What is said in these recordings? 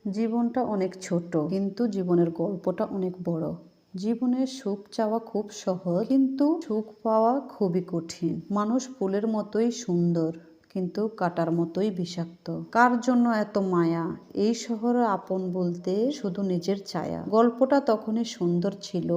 জীবনটা অনেক ছোট, কিন্তু জীবনের গল্পটা অনেক বড়। জীবনের সুখ চাওয়া খুব সহজ, কিন্তু সুখ পাওয়া খুবই কঠিন। মানুষ ফুলের মতোই সুন্দর, কিন্তু কাটার মতোই বিষাক্ত। কার জন্য এত মায়া? এই শহরে আপন বলতে শুধু নিজের ছায়া। গল্পটা তখনই সুন্দর ছিল,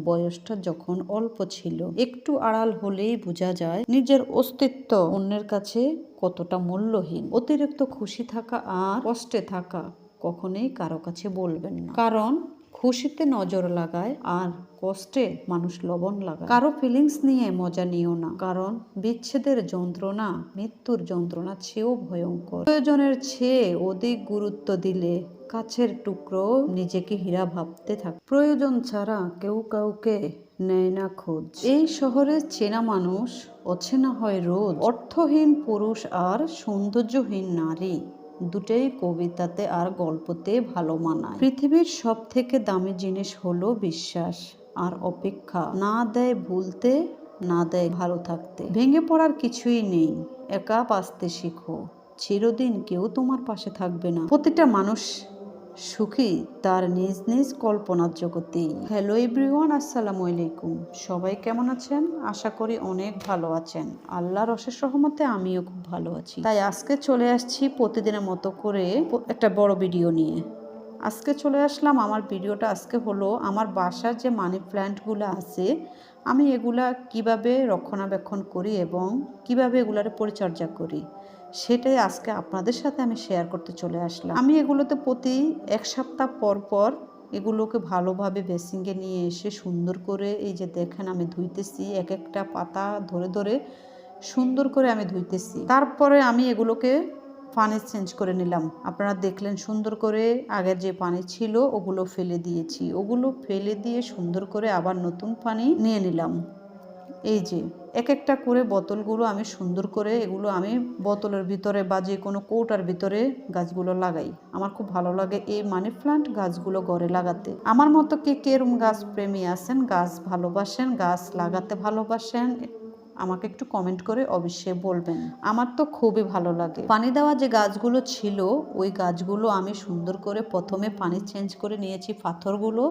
বয়সটা যখন অল্প ছিল। একটু আড়াল হলেই বোঝা যায় নিজের অস্তিত্ব অন্যের কাছে কতটা মূল্যহীন। অতিরিক্ত খুশি থাকা আর কষ্টে থাকা কখনোই কারো কাছে বলবেন না, কারণ খুশিতে নজর লাগায় আর কষ্টে মানুষ লবণ লাগায়। কারো ফিলিংস নিয়ে মজা নিও না, কারণ বিচ্ছেদের যন্ত্রণা মৃত্যুর যন্ত্রণা চেয়েও ভয়ঙ্কর। প্রয়োজনের চেয়ে অধিক গুরুত্ব দিলে কাছের টুকরো নিজেকে হীরা ভাবতে থাকে। প্রয়োজন ছাড়া কেউ কাউকে নেয় না খোঁজ। এই শহরে চেনা মানুষ অচেনা হয় রোজ। অর্থহীন পুরুষ আর সৌন্দর্যহীন নারী দুটোই কবিতাতে আর গল্পতে ভালো মানায়। পৃথিবীর সব থেকে দামি জিনিস হলো বিশ্বাস আর অপেক্ষা। না দেয় ভুলতে, না দেয় ভালো থাকতে। ভেঙে পড়ার কিছুই নেই, একা বাঁচতে শিখো। চিরদিন কেউ তোমার পাশে থাকবে না। প্রতিটা মানুষ সুখী তার নিজ নিজ কল্পনার জগতেই। হ্যালো এভরিওয়ান, আসসালামু আলাইকুম। সবাই কেমন আছেন? আশা করি অনেক ভালো আছেন। আল্লাহর অশেষ রহমতে আমিও খুব ভালো আছি। তাই আজকে চলে আসছি প্রতিদিনের মতো করে একটা বড় ভিডিও নিয়ে। আজকে চলে আসলাম, আমার ভিডিওটা আজকে হলো আমার বাসার যে মানি প্ল্যান্টগুলো আছে, আমি এগুলা কিভাবে রক্ষণাবেক্ষণ করি এবং কিভাবে এগুলার পরিচর্যা করি, সেটাই আজকে আপনাদের সাথে আমি শেয়ার করতে চলে আসলাম। আমি এগুলোতে প্রতি এক সপ্তাহ পর পর এগুলোকে ভালোভাবে বেসিংয়ে নিয়ে এসে সুন্দর করে, এই যে দেখেন আমি ধুইতেছি, এক একটা পাতা ধরে ধরে সুন্দর করে আমি ধুইতেছি। তারপরে আমি এগুলোকে পানি চেঞ্জ করে নিলাম। আপনারা দেখলেন সুন্দর করে আগের যে পানি ছিল ওগুলো ফেলে দিয়েছি। ওগুলো ফেলে দিয়ে সুন্দর করে আবার নতুন পানি নিয়ে নিলাম। এই যে এক একটা করে বোতলগুলো আমি সুন্দর করে এগুলো আমি বোতলের ভিতরে বা যে কোনো কৌটার ভিতরে গাছগুলো লাগাই। আমার খুব ভালো লাগে এই মানি প্লান্ট গাছগুলো ঘরে লাগাতে। আমার মতো কে কেরম গাছ প্রেমী আছেন, গাছ ভালোবাসেন, গাছ লাগাতে ভালোবাসেন, আমাকে একটু কমেন্ট করে অবশ্যই বলবেন। আমার তো খুবই ভালো লাগে। পানি দেওয়া যে গাছগুলো ছিল ওই গাছগুলো আমি সুন্দর করে প্রথমে পানি চেঞ্জ করে নিয়েছি। পাথরগুলো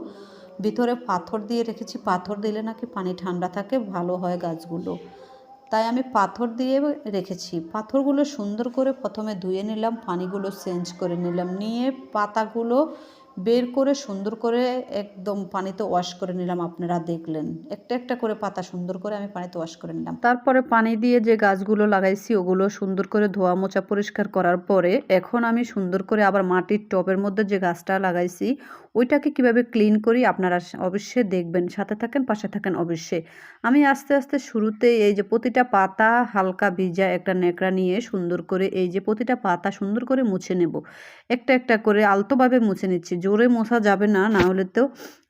ভিতরে পাথর দিয়ে রেখেছি, পাথর দিলে নাকি পানি ঠান্ডা থাকে, ভালো হয় গাছগুলো। তাই আমি পাথর দিয়ে রেখেছি। পাথরগুলো সুন্দর করে প্রথমে ধুয়ে নিলাম, পানিগুলো চেঞ্জ করে নিলাম, নিয়ে পাতাগুলো বের করে সুন্দর করে একদম পানিতে ওয়াশ করে নিলাম। আপনারা দেখলেন একটা একটা করে পাতা সুন্দর করে আমি পানিতে ওয়াশ করে নিলাম। তারপরে পানি দিয়ে যে গাছগুলো লাগাইছি ওগুলো সুন্দর করে ধোয়া মোছা পরিষ্কার করার পরে এখন আমি সুন্দর করে আবার মাটির টবের মধ্যে যে গাছটা লাগাইছি ওইটাকে কিভাবে ক্লিন করি আপনারা অবশ্যই দেখবেন, সাথে থাকেন, পাশে থাকেন অবশ্যই। আমি আস্তে আস্তে শুরুতে এই যে প্রতিটা পাতা হালকা ভিজা একটা ন্যাকড়া নিয়ে সুন্দর করে এই যে প্রতিটা পাতা সুন্দর করে মুছে নেব। একটা একটা করে আলতোভাবে মুছে নিচ্ছি, জোরে মোছা যাবে না, না হলে তো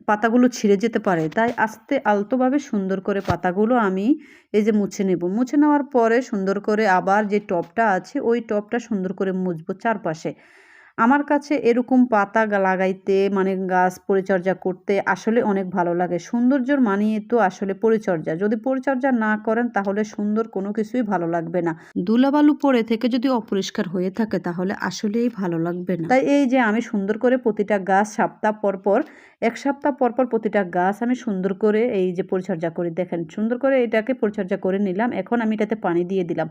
পাতাগুলো ছিঁড়ে যেতে পারে। তাই আস্তে আলতোভাবে সুন্দর করে পাতাগুলো আমি এই যে মুছে নেব। মুছে নেওয়ার পরে সুন্দর করে আবার যে টবটা আছে ওই টবটা সুন্দর করে মুছবো চারপাশে। আমার কাছে এরকম পাতা লাগাইতে মানে গাছ পরিচর্যা করতে আসলে অনেক ভালো লাগে। সৌন্দর্যর মানিয়ে তো আসলে পরিচর্যা, যদি পরিচর্যা না করেন তাহলে সুন্দর কোনো কিছুই ভালো লাগবে না। ধুলাবালু পড়ে থেকে যদি অপরিষ্কার হয়ে থাকে তাহলে আসলেই ভালো লাগবে না। তাই এই যে আমি সুন্দর করে প্রতিটা গাছ সপ্তাহ পর পর, এক সপ্তাহ পর পর প্রতিটা গাছ আমি সুন্দর করে এই যে পরিচর্যা করি। দেখেন সুন্দর করে এটাকে পরিচর্যা করে নিলাম। এখন আমি এটাতে পানি দিয়ে দিলাম।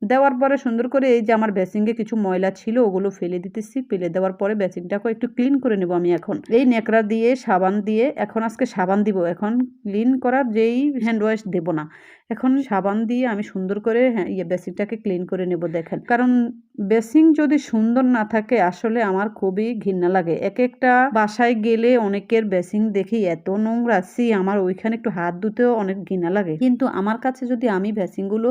দেওয়ার পরে সুন্দর করে এই যে আমার বেসিংয়ে কিছু ময়লা ছিল ওগুলো ফেলে দিতেছি। ফেলে দেওয়ার পরে বেসিংটাকে একটু ক্লিন করে নেব আমি। এখন এই ন্যাকড়া দিয়ে সাবান দিয়ে, এখন আজকে সাবান দিব, এখন ক্লিন করার যেই হ্যান্ড ওয়াশ দেব না, এখন সাবান দিয়ে আমি সুন্দর করে বেসিংটাকে ক্লিন করে নেব। দেখেন, কারণ বেসিং যদি সুন্দর না থাকে আসলে আমার খুবই ঘৃণা লাগে। এক একটা বাসায় গেলে অনেকের বেসিং দেখি এত নোংরা, আমার ওইখানে একটু হাত ধুতেও অনেক ঘৃণা লাগে। কিন্তু আমার কাছে যদি আমি বেসিংগুলো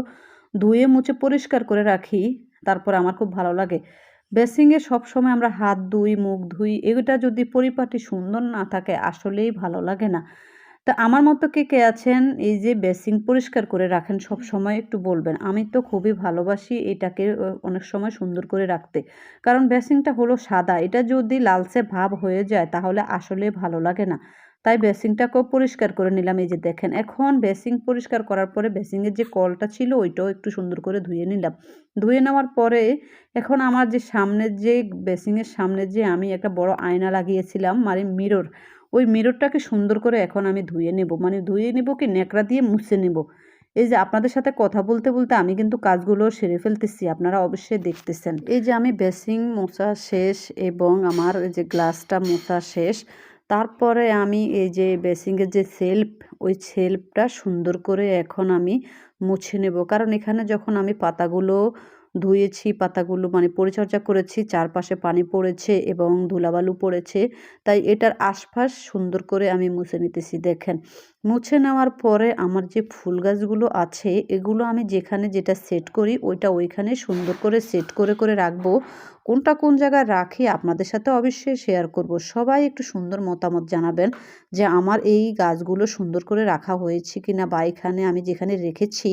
ধুয়ে মুছে পরিষ্কার করে রাখি তারপর আমার খুব ভালো লাগে। বেসিংয়ে সবসময় আমরা হাত ধুই, মুখ ধুই, এটা যদি পরিপাটি সুন্দর না থাকে আসলেই ভালো লাগে না। তা আমার মতো কে কে আছেন এই যে বেসিং পরিষ্কার করে রাখেন সব সময়, একটু বলবেন। আমি তো খুবই ভালোবাসি এটাকে অনেক সময় সুন্দর করে রাখতে, কারণ বেসিংটা হলো সাদা, এটা যদি লালচে ভাব হয়ে যায় তাহলে আসলে ভালো লাগে না। তাই বেসিংটাকেও পরিষ্কার করে নিলাম। এই যে দেখেন, এখন বেসিং পরিষ্কার করার পরে বেসিংয়ের যে কলটা ছিল ওইটাও একটু সুন্দর করে ধুয়ে নিলাম। ধুয়ে নেওয়ার পরে এখন আমার যে সামনের যে বেসিংয়ের সামনে যে আমি একটা বড় আয়না লাগিয়েছিলাম, মানে মিরর, ওই মিররটাকে সুন্দর করে এখন আমি ধুয়ে নেব, মানে ধুয়ে নেব কি ন্যাকড়া দিয়ে মুছে নেব। এই যে আপনাদের সাথে কথা বলতে বলতে আমি কিন্তু কাজগুলো সেরে ফেলতেছি, আপনারা অবশ্যই দেখতেছেন। এই যে আমি বেসিং মোছা শেষ এবং আমার এই যে গ্লাসটা মোছা শেষ। তারপরে আমি এই যে বেসিংয়ের যে সেলফ, ওই সেলফটা সুন্দর করে এখন আমি মুছে নেব, কারণ এখানে যখন আমি পাতাগুলো ধুয়েছি, পাতাগুলো মানে পরিচর্যা করেছি, চারপাশে পানি পড়েছে এবং ধুলাবালু পড়েছে, তাই এটার আশপাশ সুন্দর করে আমি মুছে নিতেছি। দেখেন, মুছে নেওয়ার পরে আমার যে ফুল গাছগুলো আছে এগুলো আমি যেখানে যেটা সেট করি ওইটা ওইখানে সুন্দর করে সেট করে করে রাখবো। কোনটা কোন জায়গায় রাখি আপনাদের সাথে অবশ্যই শেয়ার করব। সবাই একটু সুন্দর মতামত জানাবেন যে আমার এই গাছগুলো সুন্দর করে রাখা হয়েছে কিনা, বা এখানে আমি যেখানে রেখেছি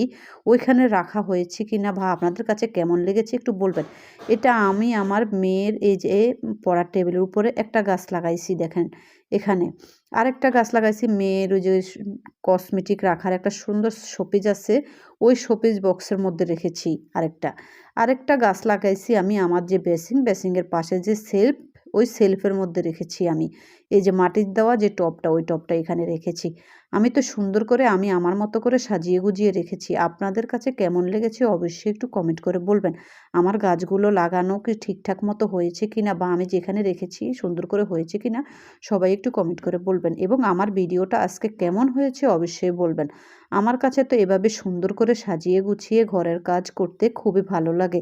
ওইখানে রাখা হয়েছে কিনা, বা আপনাদের কাছে কেমন লেগেছে একটু বলবেন। এটা আমি আমার মেয়ের এই যে পড়ার টেবিলের উপরে একটা গাছ লাগাইছি দেখেন এখানে। আরেকটা গাছ লাগাইছি মেয়ের ওই যে কসমেটিক রাখার একটা সুন্দর শোপিস আছে, ওই শোপিস বক্সের মধ্যে রেখেছি। আরেকটা গাছ লাগাইছি আমি আমার যে বেসিংয়ের পাশে যে সেলফ, ওই সেলফের মধ্যে রেখেছি আমি। এই যে মাটির দেওয়া যে টবটা, ওই টবটা এখানে রেখেছি। আমি তো সুন্দর করে আমি আমার মতো করে সাজিয়ে গুজিয়ে রেখেছি। আপনাদের কাছে কেমন লেগেছে অবশ্যই একটু কমেন্ট করে বলবেন। আমার গাছগুলো লাগানো কি ঠিকঠাক মতো হয়েছে কিনা, বা আমি যেখানে রেখেছি সুন্দর করে হয়েছে কিনা সবাই একটু কমেন্ট করে বলবেন। এবং আমার ভিডিওটা আজকে কেমন হয়েছে অবশ্যই বলবেন। আমার কাছে তো এভাবে সুন্দর করে সাজিয়ে গুছিয়ে ঘরের কাজ করতে খুবই ভালো লাগে।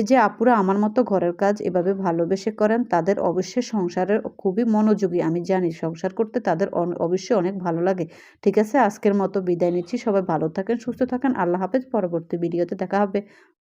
যে আপুরা আমার মতো ঘরের কাজ এভাবে ভালোবেসে করেন তাদের অবশ্যই সংসারের খুবই মনোযোগী। আমি জানি সংসার করতে তাদের অবশ্যই অনেক ভালো লাগে। ঠিক আছে, আজকের মতো বিদায় নিচ্ছি। সবাই ভালো থাকেন, সুস্থ থাকেন। আল্লাহ হাফেজ। পরবর্তী ভিডিওতে দেখা হবে।